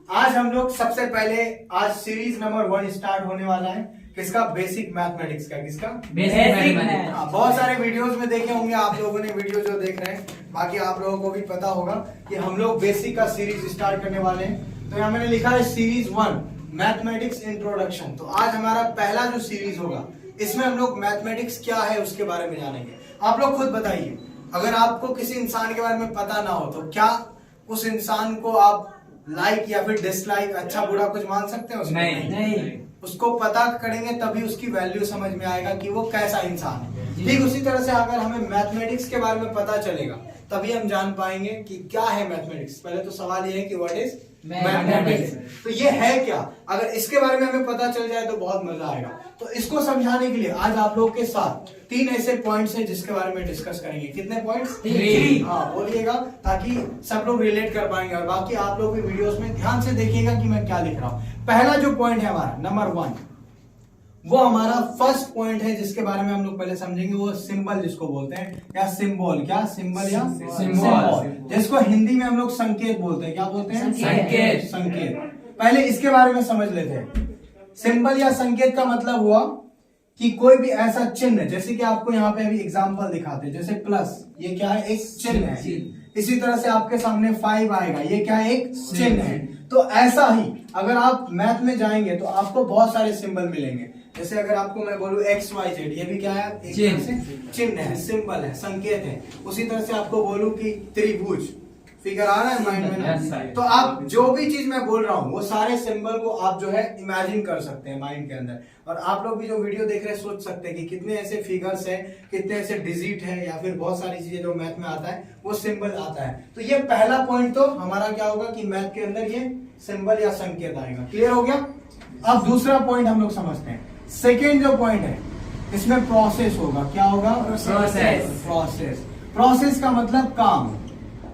आज हम लोग सबसे पहले आज सीरीज नंबर 1 स्टार्ट होने वाला है। किसका? बेसिक मैथमेटिक्स का। किसका? Basic mathematics. बहुत सारे वीडियोस में देखे होंगे आप लोगों ने, वीडियो जो देख रहे हैं, बाकी आप लोगों को भी पता होगा कि हम लोग बेसिक का सीरीज स्टार्ट करने वाले हैं। तो यहाँ मैंने लिखा है सीरीज 1 मैथमेटिक्स इंट्रोडक्शन। तो आज हमारा पहला जो सीरीज होगा इसमें हम लोग मैथमेटिक्स क्या है उसके बारे में जानेंगे। आप लोग खुद बताइए, अगर आपको किसी इंसान के बारे में पता ना हो तो क्या उस इंसान को आप लाइक या फिर डिसलाइक, अच्छा बुरा कुछ मान सकते हैं उसको? नहीं। उसको पता करेंगे तभी उसकी वैल्यू समझ में आएगा कि वो कैसा इंसान है। ठीक उसी तरह से अगर हमें मैथमेटिक्स के बारे में पता चलेगा तभी हम जान पाएंगे कि क्या है मैथमेटिक्स। पहले तो सवाल ये है कि व्हाट इज मैथमेटिक्स, तो ये है क्या। अगर इसके बारे में हमें पता चल जाए तो बहुत मजा आएगा। तो इसको समझाने के लिए आज आप लोगों के साथ 3 ऐसे पॉइंट्स हैं जिसके बारे में डिस्कस करेंगे। कितने पॉइंट्स? 3। हाँ बोलिएगा ताकि सब लोग रिलेट कर पाएंगे, और बाकी आप लोग भी वीडियोस में ध्यान से देखिएगा कि मैं क्या लिख रहा हूँ। पहला जो पॉइंट है हमारा नंबर 1, वो हमारा फर्स्ट पॉइंट है जिसके बारे में हम लोग पहले समझेंगे। वो सिंबल जिसको बोलते हैं, या सिंबल, क्या सिंबल या सिंबल, जिसको हिंदी में हम लोग संकेत बोलते हैं। क्या बोलते हैं? संकेत। संकेत। पहले इसके बारे में समझ लेते हैं। सिंबल या संकेत का मतलब हुआ कि कोई भी ऐसा चिन्ह, जैसे कि आपको यहाँ पे अभी एग्जांपल दिखाते हैं, जैसे प्लस, ये क्या है? एक चिन्ह है। इसी तरह से आपके सामने 5 आएगा, ये क्या है? एक चिन्ह है। तो ऐसा ही अगर आप मैथ में जाएंगे तो आपको बहुत सारे सिंबल मिलेंगे। जैसे अगर आपको मैं बोलूं एक्स वाई जेड, ये भी क्या है? एक तरह से चिन्ह है, सिंबल है, संकेत है। उसी तरह से आपको बोलूं कि त्रिभुज, फिगर आ रहा है माइंड में? तो आप जो भी चीज मैं बोल रहा हूँ वो सारे सिंबल को आप जो है इमेजिन कर सकते हैं माइंड के अंदर। और आप लोग भी जो वीडियो देख रहे हैं सोच सकते हैं कि कितने ऐसे फिगर्स हैं, कितने ऐसे डिजिट है, या फिर बहुत सारी चीजें जो मैथ में आता है वो सिंबल आता है। तो ये पहला पॉइंट तो हमारा क्या होगा कि मैथ के अंदर ये सिंबल या संकेत आएगा। क्लियर हो गया? अब दूसरा पॉइंट हम लोग समझते हैं। सेकेंड जो पॉइंट है इसमें प्रोसेस होगा। क्या होगा? प्रोसेस। प्रोसेस का मतलब काम।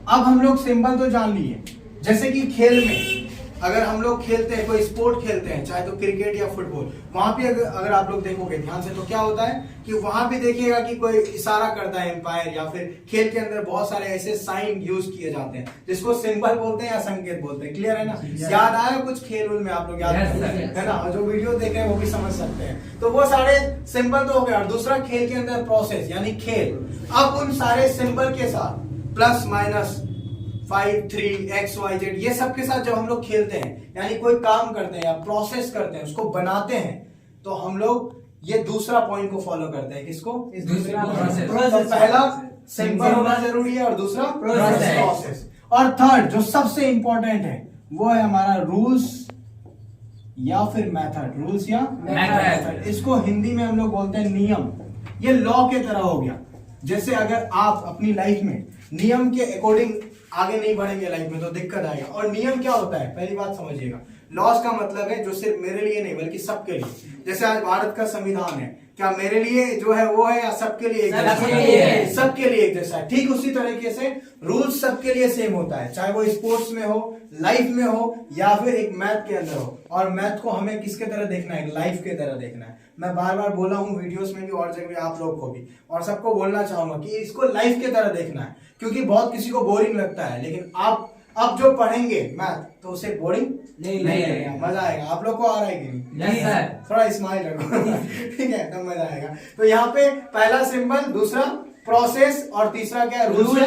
अब हम लोग सिंबल तो जान लिए, जैसे कि खेल में अगर हम लोग खेलते हैं, कोई स्पोर्ट खेलते हैं, चाहे तो क्रिकेट या फुटबॉल, वहां पे अगर आप लोग देखोगे ध्यान से तो क्या होता है कि वहां भी देखिएगा कि कोई इशारा करता है एम्पायर, या फिर खेल के अंदर बहुत सारे ऐसे साइन यूज किए जाते हैं जिसको सिंबल बोलते हैं या संकेत बोलते हैं। क्लियर है ना? याद आया कुछ खेल में आप लोग याद है ना? जो वीडियो देख रहे हैं वो भी समझ सकते हैं। तो वो सारे सिंबल तो हो गया। और दूसरा खेल के अंदर प्रोसेस यानी खेल। अब उन सारे सिंबल के साथ plus minus 5 3 X Y Z, ये सब के साथ जब हम लोग खेलते हैं यानी कोई काम करते हैं या प्रोसेस करते हैं, उसको बनाते हैं, तो हम लोग ये दूसरा पॉइंट को फॉलो करते हैं। किसको? इस दूसरा प्रोसेस। तो पहला सिंबल होना जरूरी है और दूसरा प्रोसेस। और थर्ड जो सबसे इंपॉर्टेंट है वो है हमारा रूल्स या फिर मेथड। रूल्स या मेथड, इसको हिंदी में हम लोग बोलते हैं नियम। ये लॉ के तरह हो गया। जैसे अगर आप अपनी लाइफ में नियम के अकॉर्डिंग आगे नहीं बढ़ेंगे लाइफ में तो दिक्कत आएगा। और नियम क्या होता है? पहली बात समझिएगा, लॉस का मतलब है जो सिर्फ मेरे लिए नहीं बल्कि सबके लिए। जैसे आज भारत का संविधान है, क्या मेरे लिए जो है वो है या सबके लिए एक जैसा है? सबके लिए एक जैसा है। ठीक उसी तरीके से रूल्स सबके लिए सेम होता है, चाहे वो स्पोर्ट्स में हो, लाइफ में हो, या फिर एक मैथ के अंदर हो। और मैथ को हमें किसके तरह देखना है? लाइफ के तरह देखना है। मैं बार बार बोला हूँ वीडियोस में भी और जगह आप लोग को भी, और सबको बोलना चाहूंगा कि इसको लाइफ के तरह देखना है, क्योंकि बहुत किसी को बोरिंग लगता है। लेकिन आप अब जो पढ़ेंगे मैथ तो उसे बोरिंग नहीं लगेगा, मजा आएगा। आप लोग को आ रहा है कि नहीं? थोड़ा स्माइल रखो ठीक है, तब मजा आएगा। तो यहाँ पे पहला सिंबल, दूसरा प्रोसेस, और तीसरा क्या है? Rule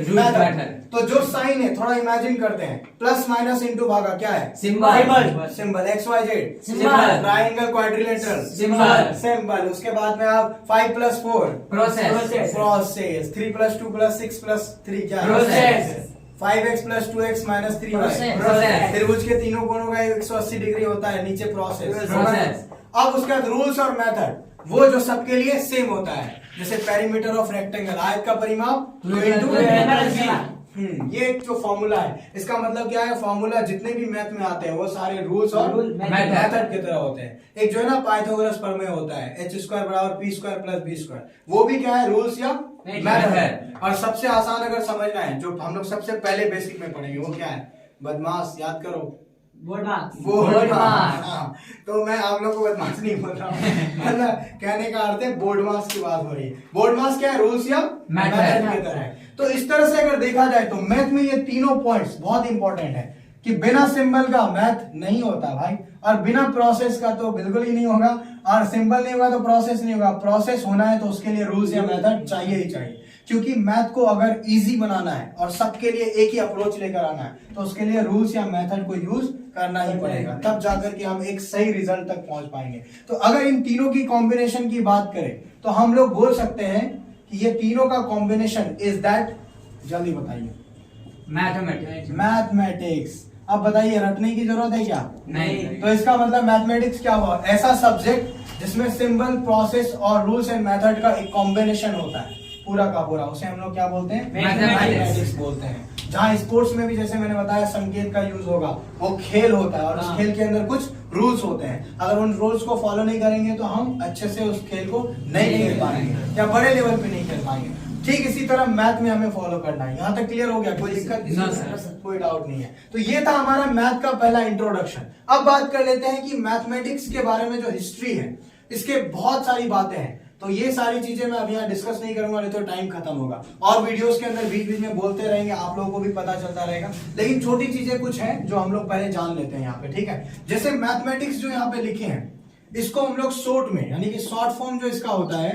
method. तो जो साइन है थोड़ा इमेजिन करते हैं, प्लस माइनस इंटू भागा क्या है? Symbol. Symbol X Y Z, triangle, quadrilateral, symbol. उसके बाद में आप 5 + 4 प्रोसेस, 3 + 2 + 6 + 3 क्या है? 5x + 2x - 3y। त्रिभुज के तीनों कोणों का 180 डिग्री होता है, नीचे प्रोसेस। अब उसके बाद रूल्स और मेथड, वो जो सबके लिए सेम होता है। जैसे पेरीमीटर ऑफ रेक्टेंगल, आयत का परिमाप 2 ये एक जो फॉर्मूला है, इसका मतलब क्या है? फॉर्मूला जितने भी मैथ में आते हैं वो सारे रूल्स और मेथड की तरह होते हैं। एक जो है ना पाइथागोरस प्रमेय होता है, h² = p² + b², वो भी क्या है? रूल्स या मेथड। और सबसे आसान अगर समझना है, जो हम लोग सबसे पहले बेसिक में पढ़ेंगे, वो क्या है? बदमाश। याद करो, बोर्ड मार्क्स। तो मैं आप लोग को बदमाश नहीं बोल रहा हूँ मतलब कहने का अर्थ है बोर्ड मार्क्स की बात हो रही है। बोर्ड मार्क्स क्या है? रूल्स या मेथड की तरह है। तो इस तरह से अगर देखा जाए तो मैथ में ये तीनों पॉइंट्स बहुत इंपॉर्टेंट है। कि बिना सिंबल का मैथ नहीं होता भाई, और बिना प्रोसेस का तो बिल्कुल ही नहीं होगा, और सिंबल नहीं होगा तो प्रोसेस नहीं होगा। प्रोसेस होना है तो उसके लिए रूल्स या मेथड चाहिए ही चाहिए, क्योंकि मैथ को अगर इजी बनाना है और सबके लिए एक ही अप्रोच लेकर आना है तो उसके लिए रूल्स या मेथड को यूज करना ही पड़ेगा, तब जाकर के हम एक सही रिजल्ट तक पहुंच पाएंगे। तो अगर इन तीनों की कॉम्बिनेशन की बात करें तो हम लोग बोल सकते हैं कि ये तीनों का कॉम्बिनेशन इज दैट, जल्दी बताइए, मैथमेटिक्स। अब बताइए रटने की जरूरत है क्या? नहीं। तो इसका मतलब मैथमेटिक्स क्या हुआ? ऐसा सब्जेक्ट जिसमें सिंबल, प्रोसेस और रूल्स एंड मेथड का एक कॉम्बिनेशन होता है पूरा का पूरा, उसे हम लोग क्या बोलते हैं? मैथमेटिक्स बोलते हैं। जहाँ स्पोर्ट्स में भी जैसे मैंने बताया संकेत का यूज होगा, वो खेल होता है और उस खेल के अंदर कुछ रूल्स होते हैं। अगर उन रूल्स को फॉलो नहीं करेंगे तो हम अच्छे से उस खेल को नहीं खेल पाएंगे या बड़े लेवल पे नहीं खेल पाएंगे। ठीक इसी तरह मैथ में हमें फॉलो करना है। यहाँ तक क्लियर हो गया? कोई दिक्कत? कोई डाउट नहीं है। तो ये था हमारा मैथ का पहला इंट्रोडक्शन। अब बात कर लेते हैं कि मैथमेटिक्स के बारे में जो हिस्ट्री है, इसके बहुत सारी बातें हैं। तो ये सारी चीजें मैं अभी यहाँ डिस्कस नहीं करूंगा, नहीं तो टाइम खत्म होगा। और वीडियोस के अंदर बीच बीच में बोलते रहेंगे, आप लोगों को भी पता चलता रहेगा। लेकिन छोटी चीजें कुछ हैं जो हम लोग पहले जान लेते हैं यहाँ पे, ठीक है? जैसे मैथमेटिक्स जो यहाँ पे लिखे हैं, इसको हम लोग शॉर्ट में, यानी कि शॉर्ट फॉर्म जो इसका होता है,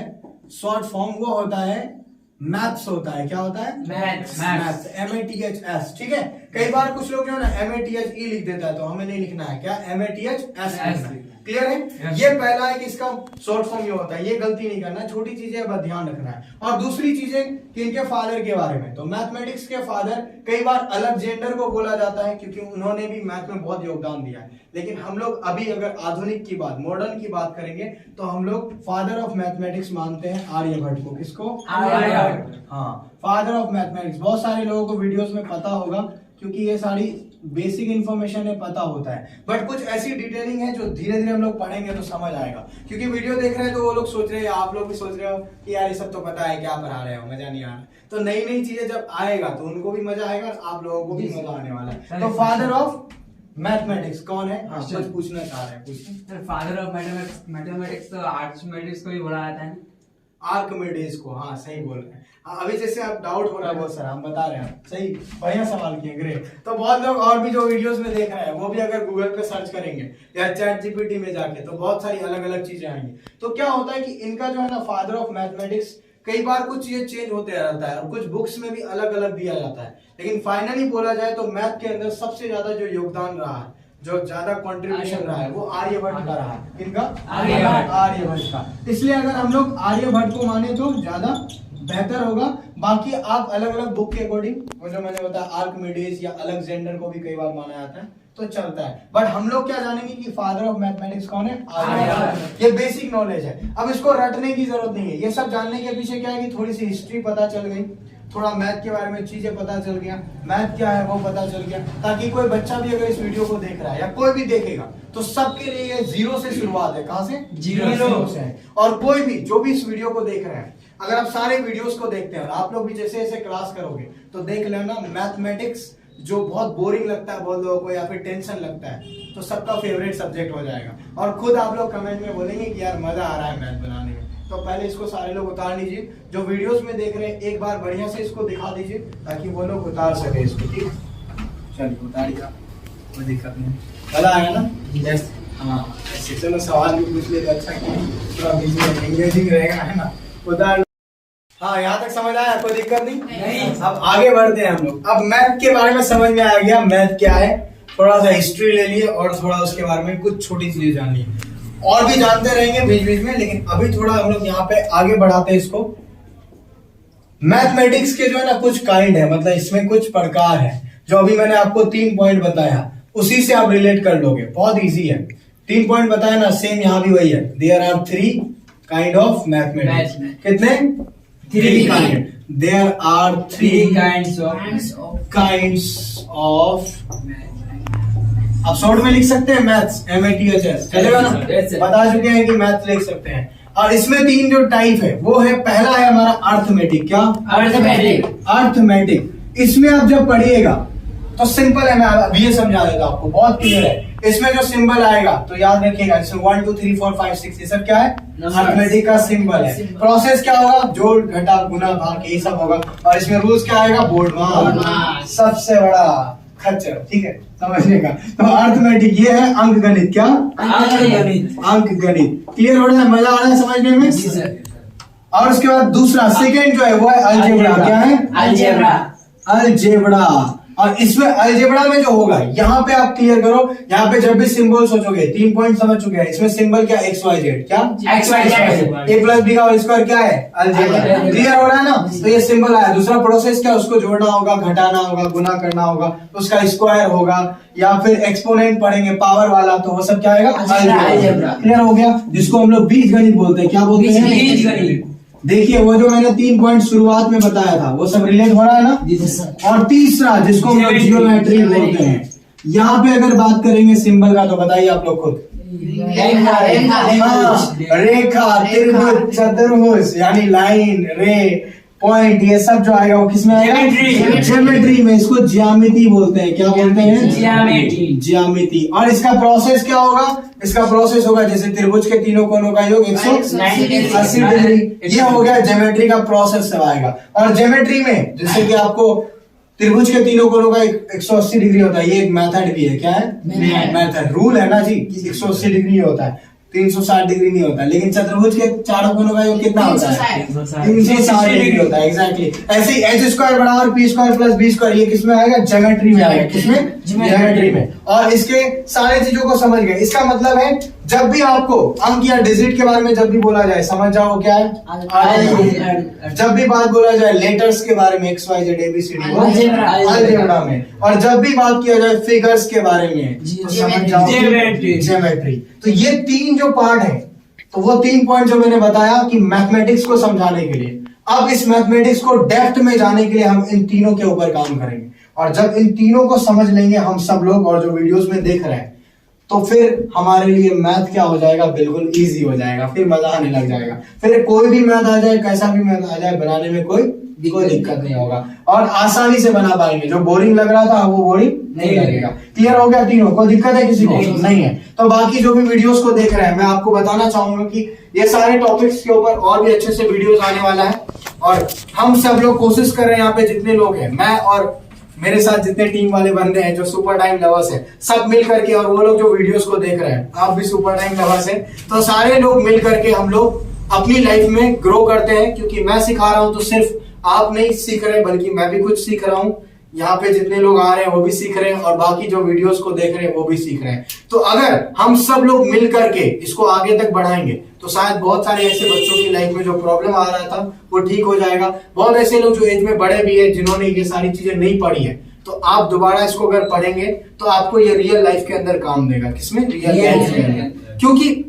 शॉर्ट फॉर्म वो होता है मैथ्स होता है। क्या होता है? मैथ्स, MATHS, ठीक है? कई बार कुछ लोग जो है ना MATHE लिख देता है, तो हमें नहीं लिखना है। क्या? MATHS। क्लियर है? ये पहला है कि इसका शॉर्ट फॉर्म ये होता है, ये गलती नहीं करना, छोटी चीजें बस ध्यान रखना है। और दूसरी चीजें कि इनके फादर के बारे में, तो मैथमेटिक्स के फादर कई बार अलेक्जेंडर को बोला जाता है, क्योंकि उन्होंने भी मैथ में बहुत योगदान दिया है। लेकिन हम लोग अभी अगर आधुनिक की बात, मॉडर्न की बात करेंगे तो हम लोग फादर ऑफ मैथमेटिक्स मानते हैं आर्यभट्ट को। किसको? आर्यभट्ट। हाँ, फादर ऑफ मैथमेटिक्स। बहुत सारे लोगों को वीडियोस में पता होगा, क्योंकि ये सारी बेसिक इन्फॉर्मेशन है, पता होता है, बट कुछ ऐसी डिटेलिंग है जो धीरे धीरे हम लोग पढ़ेंगे तो समझ आएगा। क्योंकि वीडियो देख रहे हैं तो वो लोग सोच रहे हैं, आप लोग भी सोच रहे हो कि यार ये सब तो पता है, क्या पढ़ा रहे हो, मजा नहीं आ रहा। तो नई नई चीजें जब आएगा तो उनको भी मजा आएगा और आप लोगों को भी मजा आने वाला है। तो फादर ऑफ मैथमेटिक्स कौन है? हाँ, कुछ पूछना चाह रहे हैं, पूछिए। फादर ऑफ मैथमेटिक्स तो आर्किमिडीज को भी बोला जाता है। आर्किमिडीज को, हाँ सही बोल रहे हैं। अभी जैसे आप डाउट हो रहा है बहुत सारा, हम बता रहे हैं, सही, बढ़िया सवाल किए, ग्रेट। तो बहुत लोग और भी जो वीडियोस में देख रहे हैं वो भी अगर गूगल पे सर्च करेंगे या चैट जीपीटी में जाके, तो बहुत सारी अलग अलग चीजें आएंगी। तो क्या होता है कि इनका जो है ना फादर ऑफ मैथमेटिक्स, कई बार कुछ चीजें चेंज होते रहता है और कुछ बुक्स में भी अलग अलग दिया जाता है, लेकिन फाइनली बोला जाए तो मैथ के अंदर सबसे ज्यादा जो योगदान रहा है, जो ज्यादा कंट्रीब्यूशन रहा है, वो आर्यभट्ट का रहा है। किनका? आर्यभट्ट का। इसलिए अगर हम लोग आर्यभट्ट को माने तो ज्यादा बेहतर होगा। बाकी आप अलग अलग बुक के अकॉर्डिंग, वो जो मैंने बताया आर्किमिडीज या अलेक्जेंडर को भी कई बार माना जाता है, तो चलता है। बट हम लोग क्या जानेंगे कि फादर ऑफ मैथमेटिक्स कौन है? आर्यभट्ट। ये बेसिक नॉलेज है, अब इसको रटने की जरूरत नहीं है। ये सब जानने के पीछे क्या है कि थोड़ी सी हिस्ट्री पता चल गई, थोड़ा मैथ के बारे में चीजें पता चल गया, मैथ क्या है वो पता चल गया, ताकि कोई बच्चा भी अगर इस वीडियो को देख रहा है या कोई भी देखेगा तो सबके लिए ये जीरो से शुरुआत है। कहां से? जीरो से। और कोई भी जो भी इस वीडियो को देख रहे हैं, अगर आप सारे वीडियोस को देखते हैं और आप लोग भी जैसे जैसे क्लास करोगे तो देख लेना, मैथमेटिक्स जो बहुत बोरिंग लगता है बहुत लोगों को या फिर टेंशन लगता है, तो सबका फेवरेट सब्जेक्ट हो जाएगा। और खुद आप लोग कमेंट में बोलेंगे कि यार मजा आ रहा है मैथ बनाने में। तो पहले इसको सारे लोग उतार लीजिए, जो वीडियोस में देख रहे हैं एक बार बढ़िया से इसको दिखा दीजिए ताकि वो लोग उतार सके इसको। ठीक, चलिए उतारिए, कोई दिक्कत नहीं। मजा आया ना? यस। हाँ, चलो सवाल भी पूछ ले तो अच्छा, थोड़ा बीच में एंगेजिंग रहेगा, है ना? उतार। हाँ, यहाँ तक समझ आया? कोई दिक्कत नहीं। अब आगे बढ़ते हैं हम लोग। अब मैथ के बारे में समझ में आ गया, मैथ क्या है, थोड़ा सा हिस्ट्री ले लिए और थोड़ा उसके बारे में कुछ छोटी चीजें जान ली, और भी जानते रहेंगे बीच बीच में, लेकिन अभी थोड़ा हम लोग यहाँ पे आगे बढ़ाते हैं इसको। मैथमेटिक्स के जो है ना कुछ काइंड है, मतलब इसमें कुछ प्रकार है, जो अभी मैंने आपको 3 पॉइंट बताया, उसी से आप रिलेट कर लोगे, बहुत इजी है। 3 पॉइंट बताया ना, सेम यहाँ भी वही है। There are 3 kind of mathematics. कितने? 3 kind. There are 3 kinds of. आप शॉर्ट में लिख सकते हैं मैथ्स, MATHS, चलेगा ना? बता चुके हैं कि मैथ्स लिख सकते हैं। और इसमें 3 जो टाइप है वो है, पहला है हमारा अर्थमेटिक। क्या? अर्थमेटिक। इसमें आप जब पढ़िएगा तो सिंपल है, मैं अभी ये समझा देता हूं आपको, बहुत क्लियर है। इसमें जो सिंबल आएगा तो याद रखिएगा, इसमें 1 2 3 4 5 6 ये सब क्या है? अर्थमेटिक का सिंबल है। प्रोसेस क्या होगा? जोड़ घटा गुना भाग ये सब होगा। और इसमें रूल्स क्या आएगा? बोर्ड मास, सबसे बड़ा खच्चर, ठीक है? समझने का। तो अर्थमेटिक ये है अंक गणित। क्या? अंक गणित। क्लियर हो रहा है? मजा आ रहा है समझने में? जी सर। और उसके बाद दूसरा सेकेंड जो है वो है अलजेब्रा। क्या है? अलजेब्रा। और इसमें अलजेब्रा में जो होगा, यहाँ पे आप क्लियर करो, यहाँ पे जब भी सिंबल सोचोगे, 3 पॉइंट समझ चुके हैं। इसमें सिंबल क्या? X Y Z. क्या? X Y Z. A plus B का होल स्क्वायर क्या है? अलजेब्रा। क्लियर हो रहा है ना? तो ये सिंबल आया। दूसरा प्रोसेस क्या? उसको जोड़ना होगा, घटाना होगा, गुना करना होगा, उसका स्क्वायर होगा, या फिर एक्सपोनेंट पढ़ेंगे पावर वाला, तो वो सब क्या आएगा? अलजेब्रा। क्लियर हो गया? जिसको हम लोग बीज गणित बोलते हैं। क्या बोलते हैं? बीज गणित। देखिए वो जो मैंने 3 पॉइंट शुरुआत में बताया था वो सब रिलेट हो रहा है ना? और तीसरा जिसको हम लोग जियोमेट्री बोलते हैं, यहाँ पे अगर बात करेंगे सिंबल का, तो बताइए आप लोग खुद। रेखा, त्रिभुज, चतुर्भुज, यानी लाइन, रे, पॉइंट, ये सब जो आएगा वो किसमें आएगा? ज्योमेट्री में। इसको ज्यामिति बोलते हैं। क्या बोलते हैं? ज्यामिति। और इसका प्रोसेस क्या होगा? इसका प्रोसेस होगा जैसे त्रिभुज के तीनों कोनों का योग 180 डिग्री। ये हो गया ज्योमेट्री का प्रोसेस सब आएगा। और ज्योमेट्री में जैसे कि आपको त्रिभुज के तीनों कोनों का 180 डिग्री होता है, ये एक मेथड भी है। क्या है? मेथड। रूल है ना जी कि 180 डिग्री होता है, 360 डिग्री नहीं होता। लेकिन चतुर्भुज के चारों कोनों का योग कितना होता है? 360 डिग्री होता है। एग्जैक्टली। ऐसे ही एच स्क्वायर बराबर P square plus B square, ये किसमें आएगा? ज्योमेट्री में आएगा। किसमें? ज्योमेट्री में। और इसके सारे चीजों को समझ गए। इसका मतलब है जब भी आपको अंक या डिजिट के बारे में जब भी बोला जाए, समझ जाओ क्या है? जब भी बात बोला जाए लेटर्स के बारे में, X Y Z ABCD, algebra में। और जब भी बात किया जाए फिगर्स के बारे में, तो समझ जाओ ज्योमेट्री। तो ये 3 जो पार्ट है, तो वो 3 पॉइंट जो मैंने बताया कि मैथमेटिक्स को समझाने के लिए, अब इस मैथमेटिक्स को डेप्थ में जाने के लिए हम इन तीनों के ऊपर काम करेंगे। और जब इन तीनों को समझ लेंगे हम सब लोग, और जो वीडियोस में देख रहे हैं, तो फिर हमारे लिए मैथ क्या हो जाएगा? बिल्कुल इजी हो जाएगा। फिर मजा आने लग जाएगा। फिर कोई भी मैथ आ जाए, कैसा भी मैथ आ जाए, बनाने में कोई दिक्कत नहीं होगा और आसानी से बना पाएंगे। जो बोरिंग लग रहा था वो बोरिंग नहीं लगेगा। क्लियर हो गया? तीनों कोई दिक्कत है किसी को? नहीं है। तो बाकी जो भी वीडियोस को देख रहे हैं, मैं आपको बताना चाहूंगा कि ये सारे टॉपिक्स के ऊपर और भी अच्छे से वीडियोस आने वाला है। और हम सब लोग कोशिश कर रहे हैं, यहाँ पे जितने लोग हैं, मैं और मेरे साथ जितने टीम वाले बंदे हैं जो सुपर टाइम लवर्स हैं, सब मिल करके, और वो लोग जो वीडियोस को देख रहे हैं, आप भी सुपर टाइम लवर्स हैं, तो सारे लोग मिल करके हम लोग अपनी लाइफ में ग्रो करते हैं। क्योंकि मैं सिखा रहा हूं तो सिर्फ आप नहीं सीख रहे, बल्कि मैं भी कुछ सीख रहा हूं। यहाँ पे जितने लोग आ रहे हैं वो भी सीख रहे हैं, और बाकी जो वीडियोस को देख रहे हैं वो भी सीख रहे हैं। तो अगर हम सब लोग मिल करके इसको आगे तक बढ़ाएंगे, तो शायद बहुत सारे ऐसे बच्चों की लाइफ में जो प्रॉब्लम आ रहा था वो ठीक हो जाएगा। बहुत ऐसे लोग जो एज में बड़े भी है, जिन्होंने ये सारी चीजें नहीं पढ़ी है, तो आप दोबारा इसको अगर पढ़ेंगे तो आपको ये रियल लाइफ के अंदर काम देगा। किसमें? रियल लाइफ के अंदर। क्योंकि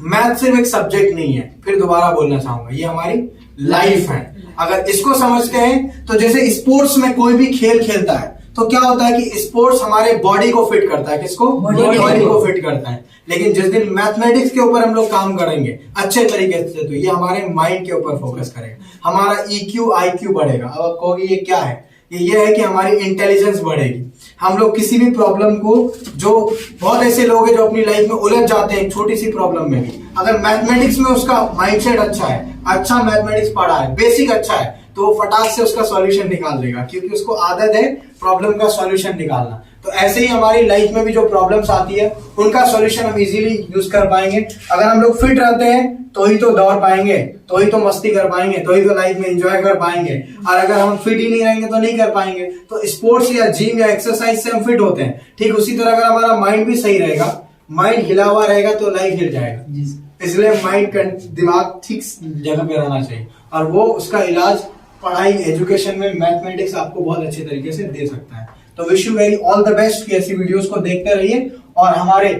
मैथ सिर्फ एक सब्जेक्ट नहीं है, फिर दोबारा बोलना चाहूंगा, ये हमारी लाइफ है। अगर इसको समझते हैं, तो जैसे स्पोर्ट्स में कोई भी खेल खेलता है, तो क्या होता है कि स्पोर्ट्स हमारे बॉडी को फिट करता है। किसको? बॉडी को फिट करता है। लेकिन जिस दिन मैथमेटिक्स के ऊपर हम लोग काम करेंगे अच्छे तरीके से, तो ये हमारे माइंड के ऊपर फोकस करेगा, हमारा EQ IQ बढ़ेगा। अब आप कहोगे ये क्या है? ये है कि हमारी इंटेलिजेंस बढ़ेगी। हम लोग किसी भी प्रॉब्लम को, जो बहुत ऐसे लोग हैं जो अपनी लाइफ में उलझ जाते हैं छोटी सी प्रॉब्लम में भी, अगर मैथमेटिक्स में उसका माइंडसेट अच्छा है, अच्छा मैथमेटिक्स पढ़ा है, बेसिक अच्छा है, तो वो फटाक से उसका सॉल्यूशन निकाल देगा, क्योंकि उसको आदत है प्रॉब्लम का सॉल्यूशन निकालना। तो ऐसे ही हमारी लाइफ में भी जो प्रॉब्लम्स आती है उनका सॉल्यूशन हम इजीली यूज कर पाएंगे। अगर हम लोग फिट रहते हैं तो ही तो दौड़ पाएंगे, तो ही तो मस्ती कर पाएंगे, तो ही तो लाइफ में एंजॉय कर पाएंगे। और अगर हम फिट ही नहीं रहेंगे तो नहीं कर पाएंगे। तो स्पोर्ट्स या जिम या एक्सरसाइज से हम फिट होते हैं। ठीक उसी तरह अगर हमारा माइंड भी सही रहेगा, माइंड हिला हुआ रहेगा, तो लाइफ हिल जाएगा। इसलिए माइंड का दिमाग ठीक जगह पे रहना चाहिए, और वो उसका इलाज पढ़ाई, एजुकेशन में मैथमेटिक्स आपको बहुत अच्छे तरीके से दे सकता है। तो wish you very all the best कि ऐसी वीडियोस को देखते रहिए, और हमारे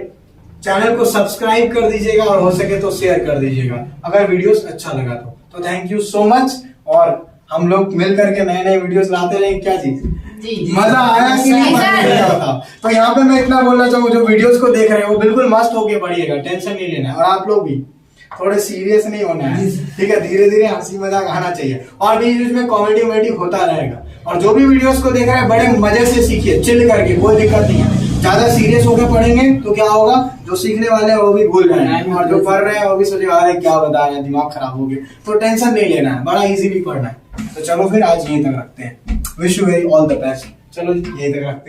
चैनल को सब्सक्राइब कर दीजिएगा, और हो सके तो शेयर कर दीजिएगा अगर वीडियोस अच्छा लगा तो थैंक यू सो मच। और हम लोग मिल करके नए नए वीडियोस लाते रहें। क्या चीज मजा आया कि नहीं? तो यहाँ पे मैं इतना बोलना चाहूँ, जो वीडियोस को देख रहे हैं वो बिल्कुल मस्त होके पढ़िएगा, टेंशन नहीं लेना है। और आप लोग भी थोड़े सीरियस नहीं होना है, ठीक है? धीरे धीरे हंसी मजाक आना चाहिए, और बीच में कॉमेडी वॉमेडी होता रहेगा। और जो भी वीडियोस को देख रहे हैं बड़े मजे से सीखिए, चिल करके, कोई दिक्कत नहीं है। ज्यादा सीरियस होकर पढ़ेंगे तो क्या होगा, जो सीखने वाले हैं वो भी भूल जाएंगे, और जो पढ़ रहे हैं वो भी सोचे अरे क्या बता रहे हैं, दिमाग खराब हो गया। तो टेंशन नहीं लेना है, बड़ा इजीली पढ़ना है। तो चलो फिर आज यहीं तक रखते हैं। Wish you very all the best. चलो यहीं तक रखते हैं।